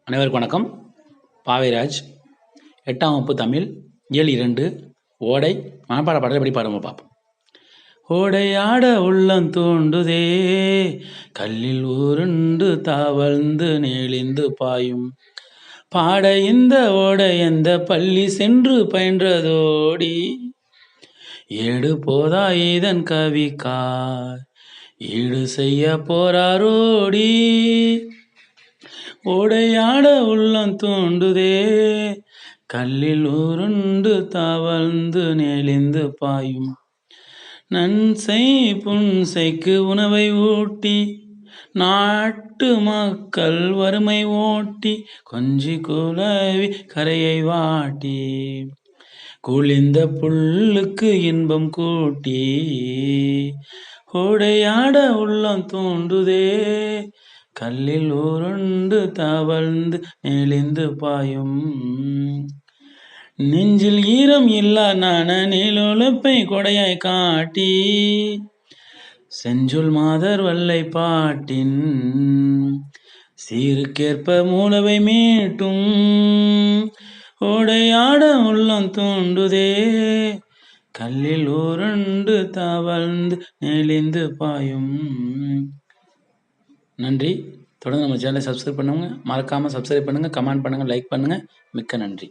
அனைவருக்கும் வணக்கம். பாவைராஜ் 8ஆம் வகுப்பு தமிழ் இயல் 2 ஓடை மனப்பாட பாடல் எப்படி பாடுவோம் பார்ப்போம். ஓடையாட உள்ளம் தூண்டுதே, கல்லில் உருண்டு தாவழ்ந்து நெளிந்து பாயும் பாட இந்த ஓடை எந்த பள்ளி சென்று பயின்றதோடி, ஏடு போதா இதன் கவிக்கார் ஈடு செய்ய போராரோடி. ஓடையாட உள்ளம் தூண்டுதே, கல்லில் உருண்டு தாவழ்ந்து நெளிந்து பாயும் நன்செய் புன்செய்க்கு உணவை ஊட்டி, நாட்டு மக்கள் வறுமை ஓட்டி, கொஞ்சி குலவி கரையை வாட்டி, குளிந்த புல்லுக்கு இன்பம் கூட்டி. ஓடையாட உள்ளம் தூண்டுதே, கல்லில் உருண்டு தவழ்ந்து நெளிந்து பாயும் நெஞ்சில் ஈரம் இல்லா நான நீலொழுப்பை கொடையாய் காட்டி, செஞ்சொல் மாதர் வல்லை பாட்டின் சீருக்கேற்ப மூலவை மீட்டும். ஓடையாட உள்ளம் தூண்டுதே, கல்லில் உருண்டு தவழ்ந்து நெளிந்து பாயும். நன்றி. தொடர்ந்து நம்ம சேனலை சப்ஸ்கிரைப் பண்ணுங்க, மறக்காமல் சப்ஸ்கிரைப் பண்ணுங்கள், கமெண்ட் பண்ணுங்கள், லைக் பண்ணுங்கள். மிக்க நன்றி.